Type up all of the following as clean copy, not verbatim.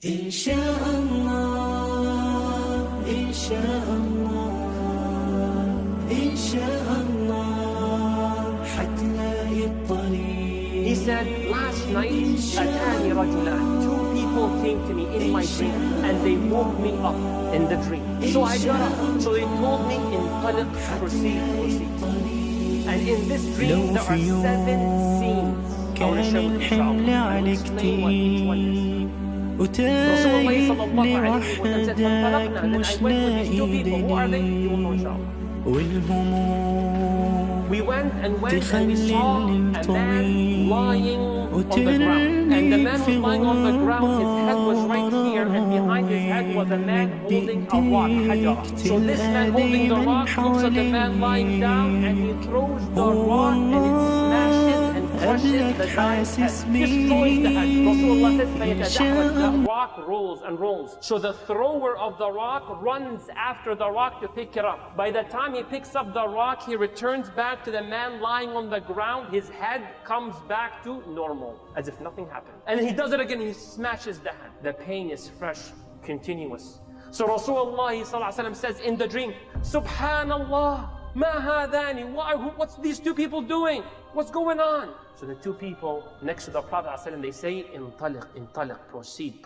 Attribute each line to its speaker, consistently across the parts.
Speaker 1: إن شاء الله إن شاء الله إن شاء الله حتلاقي الطريق.
Speaker 2: He said, last night, أتاني رجلان. Two people came to me in my dream and they woke me up in the dream. So I got up. So they told me, انطلق, proceed. And in this dream, there are 7 scenes.
Speaker 1: كان الحمل على كتير وتايه لوحدك مش لاقي دليل والهموم
Speaker 2: We went and we
Speaker 1: تخلي
Speaker 2: saw a
Speaker 1: الليل
Speaker 2: man
Speaker 1: طويل
Speaker 2: lying on the ground. And the man was lying on the ground, his head was right here, and behind his head was a man holding a rock, حجرة. So this man holding the rock looks at the man lying down, and he throws the rock and it smashes and crushes the guy's head, destroys the head. Rasulullah says, the rock rolls and rolls. So the thrower of the rock runs after the rock to pick it up. By the time he picks up the rock, he returns back to the man lying on the ground. His head comes back to normal, as if nothing happened. And he does it again, he smashes the head. The pain is fresh, continuous. So Rasulullah says in the dream, Subhanallah, ma hadani, what's these 2 people doing? What's going on? So the 2 people next to the Prophet ﷺ, they say, intaliq, proceed.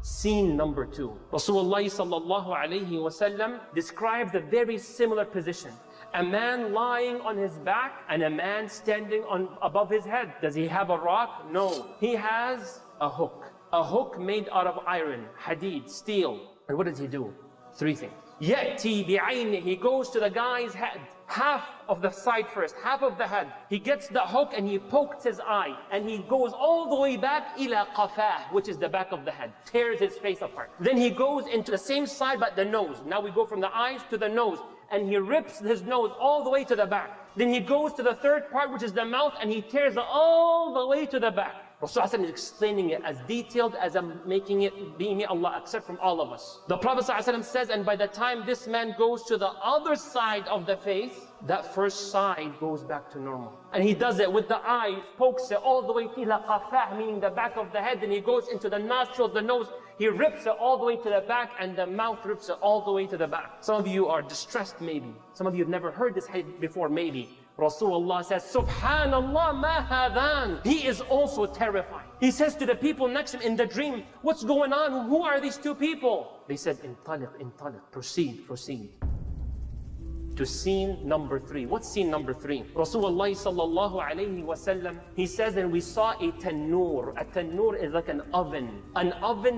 Speaker 2: Scene number 2. Rasulullah sallallahu alayhi wasallam describes a very similar position. A man lying on his back and a man standing above his head. Does he have a rock? No. He has a hook. A hook made out of iron, hadid, steel. And what does he do? 3 things. يَأْتِي بِعَيْنِهِ. He goes to the guy's head. Half of the side first, half of the head. He gets the hook and he pokes his eye. And he goes all the way back, إِلَى قَفَاهِ, which is the back of the head. Tears his face apart. Then he goes into the same side but the nose. Now we go from the eyes to the nose. And he rips his nose all the way to the back. Then he goes to the 3rd part, which is the mouth, and he tears it all the way to the back. Rasulullah is explaining it as detailed as I'm making it, being Allah accept from all of us. The Prophet says, and by the time this man goes to the other side of the face, that first side goes back to normal. And he does it with the eye, pokes it all the way to the qafah, meaning the back of the head, and he goes into the nostrils, the nose, he rips it all the way to the back, and the mouth rips it all the way to the back. Some of you are distressed maybe. Some of you have never heard this hadith before maybe. Rasulullah says, Subhanallah ma hadan. He is also terrified. He says to the people next to him in the dream, what's going on? Who are these 2 people? They said, intaliq, proceed. To scene number 3. What's scene number 3? Rasulullah sallallahu alayhi wasallam, he says, and we saw a tannoor. A tannoor is like an oven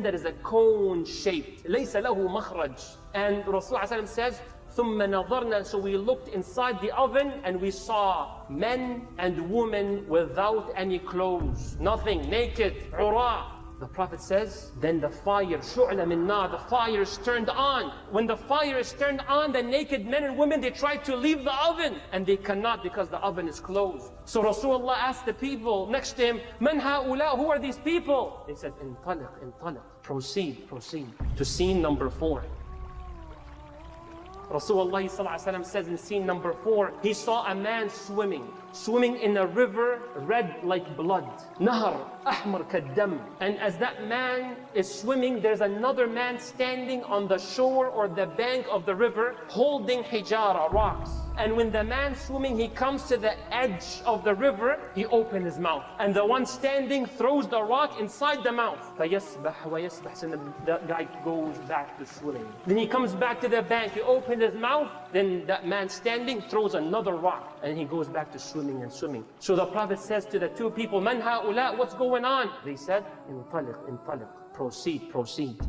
Speaker 2: that is a cone shaped. لَيْسَ لَهُ مَخْرَجْ. And Rasulullah says, ثُمَّ نَظَرْنَا. So we looked inside the oven and we saw men and women without any clothes, nothing, naked, عُرَاء. The Prophet says, then the fire, شُعْلَ مِن نَارٍ, the fire is turned on. When the fire is turned on, the naked men and women, they try to leave the oven and they cannot because the oven is closed. So Rasulullah asked the people next to him, مَنْ هَؤُلَاء, who are these people? They said, انطلق, proceed. To scene number 4. Rasulullah says in scene number 4, he saw a man swimming in a river red like blood. Nahar, ahmar kaddam. And as that man is swimming, there's another man standing on the shore or the bank of the river holding hijara, rocks. And when the man swimming, he comes to the edge of the river, he opens his mouth. And the one standing throws the rock inside the mouth. فَيَسْبَحْ وَيَسْبَحْ. And the guy goes back to swimming. Then he comes back to the bank, he opens his mouth, then that man standing throws another rock. And he goes back to swimming and swimming. So the Prophet says to the 2 people, مَنْ هَؤُلَاء, what's going on? They said, انطلق, proceed.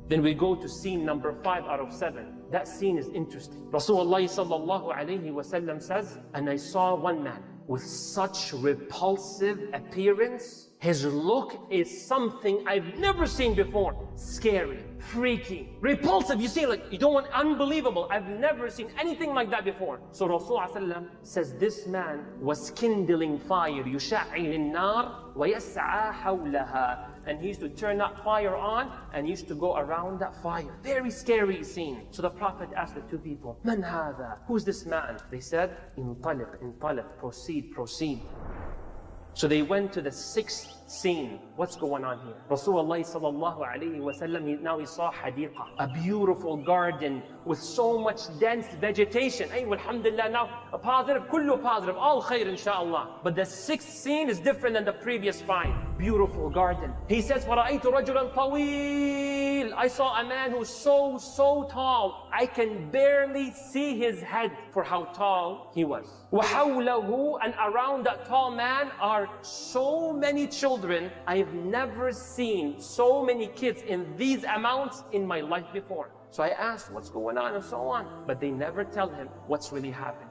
Speaker 2: Then we go to scene number 5 out of 7. That scene is interesting. Rasulullah sallallahu alayhi wasallam says, and I saw one man with such repulsive appearance. His look is something I've never seen before. Scary, freaky, repulsive. You see, like, you don't want, unbelievable. I've never seen anything like that before. So Rasulullah says this man was kindling fire. يُشَعِّلِ النَّارِ وَيَسْعَى حَوْلَهَا. And he used to turn that fire on and he used to go around that fire. Very scary scene. So the Prophet asked the 2 people, Man hada? Who's this man? They said, انطلق, proceed. So they went to the sixth scene. What's going on here? Rasulullah sallallahu alayhi wa sallam, now he saw hadiqa, a beautiful garden with so much dense vegetation. Ay, alhamdulillah, now a positive, kullu positive, all khair inshallah. But the sixth scene is different than the previous five. Beautiful garden. He says, فَرَأَيْتُ رَجُلًا طَوِيلًا, I saw a man who's so tall. I can barely see his head for how tall he was. وَحَوْلَهُ, and around that tall man are so many children. I've never seen so many kids in these amounts in my life before. So I asked, what's going on and so on. But they never tell him what's really happening.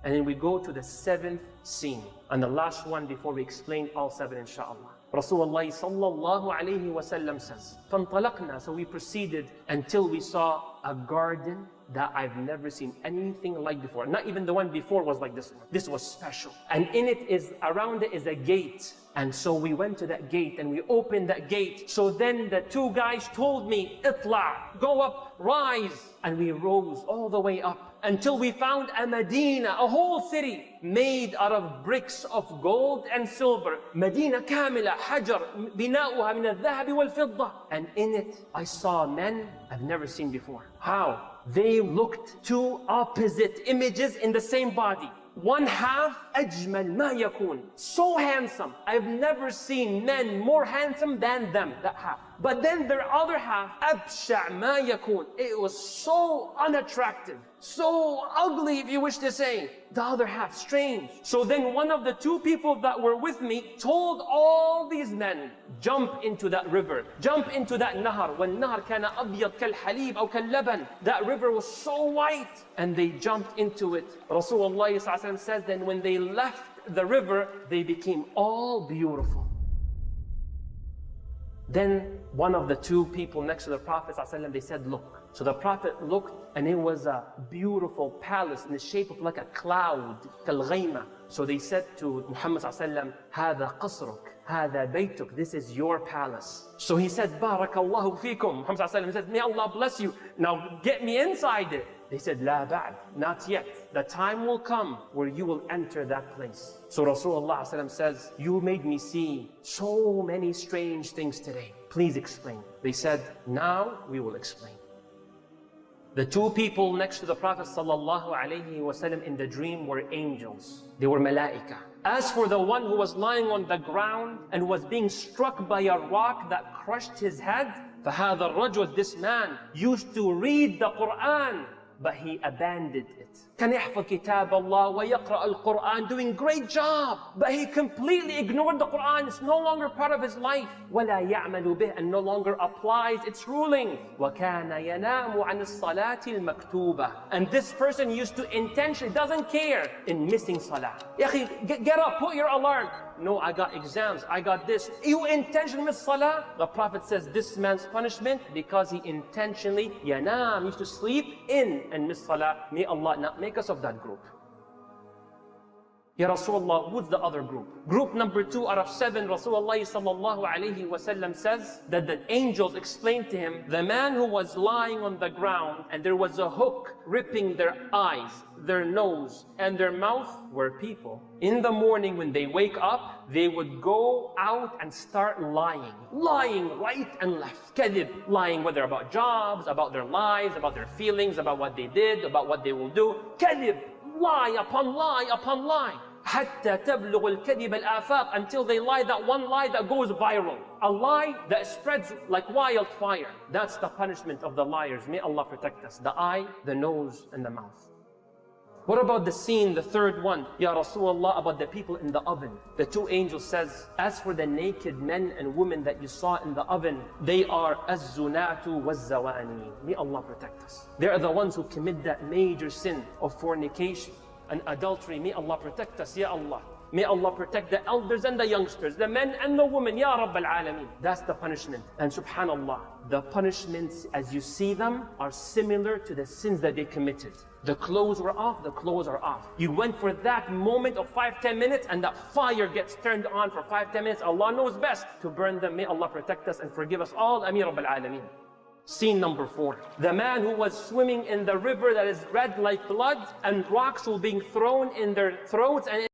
Speaker 2: And then we go to the seventh scene, and the last one before we explain all seven inshallah. Rasulullah sallallahu alayhi wa sallam says, فَانْطَلَقْنَا, so we proceeded until we saw a garden that I've never seen anything like before. Not even the one before was like this one. This was special. And in it is, around it is a gate. And so we went to that gate and we opened that gate. So then the two guys told me, اطلع, go up, rise. And we rose all the way up until we found a Medina, a whole city made out of bricks of gold and silver. Medina kamila, hajar, bina'uha min al-dhahabi wal-fidda. And in it, I saw men I've never seen before. How? They looked two opposite images in the same body. One half, أجمل ما يكون, so handsome. I've never seen men more handsome than them, that half. But then their other half, أبشع ما يكون, it was so unattractive, so ugly if you wish to say. The other half, strange. So then one of the two people that were with me told all these men, jump into that river, jump into that nahar. وَالنَّهَرْ كَانَ أَبْيَضْ كَالْحَلِيبِ أو كَاللَّبَنِ. That river was so white. And they jumped into it. Rasulullah says, then when they left the river, they became all beautiful. Then one of the two people next to the Prophet ﷺ, they said, look. So the Prophet looked, and it was a beautiful palace in the shape of like a cloud, كالغيمة. So they said to Muhammad ﷺ, هذا قصرك, هذا بيتك, this is your palace. So he said, بارك الله فيكم. Muhammad ﷺ said, may Allah bless you. Now get me inside it. They said, لا بعد, not yet. The time will come where you will enter that place. So Rasulullah ﷺ says, you made me see so many strange things today. Please explain. They said, now we will explain. The two people next to the Prophet ﷺ in the dream were angels. They were malaika. As for the one who was lying on the ground and was being struck by a rock that crushed his head, فَهَذَا الرَّجُلُ, this man used to read the Quran, but he abandoned it. كان يحفظ كتاب الله ويقرأ القرآن, doing great job, but he completely ignored the Quran. It's no longer part of his life. ولا يعمل به, and no longer applies its ruling. وكان ينام عن الصلاة المكتوبة, and this person used to intentionally, doesn't care, in missing salah. يا أخي, get up, put your alarm. No, I got exams, I got this. You intentionally miss salah? The Prophet says this man's punishment because he intentionally, yanam, used to sleep in and miss salah. May Allah not make us of that group. Ya Rasulullah, who's the other group? Group number 2 out of 7, Rasulullah sallallahu alayhi wa sallam says that the angels explained to him, the man who was lying on the ground and there was a hook ripping their eyes, their nose, and their mouth were people. In the morning when they wake up, they would go out and start lying. Lying right and left. Kadhib, lying whether about jobs, about their lives, about their feelings, about what they did, about what they will do. Kadhib, lie upon lie upon lie. حتى تبلغ الكذب الآفاق, until they lie that one lie that goes viral. A lie that spreads like wildfire. That's the punishment of the liars. May Allah protect us. The eye, the nose, and the mouth. What about the scene, the third one, Ya Rasulullah, about the people in the oven? The two angels says, as for the naked men and women that you saw in the oven, they are az-zunatu waz-zawani. May Allah protect us. They are the ones who commit that major sin of fornication and adultery. May Allah protect us, Ya Allah. May Allah protect the elders and the youngsters, the men and the women, Ya Rabb al-Alameen. That's the punishment. And subhanallah, the punishments as you see them are similar to the sins that they committed. The clothes were off, the clothes are off. You went for that moment of 5-10 minutes and that fire gets turned on for 5-10 minutes. Allah knows best to burn them. May Allah protect us and forgive us all. Ameen Rabb al-Alameen. Scene number 4. The man who was swimming in the river that is red like blood, and rocks were being thrown in their throats, and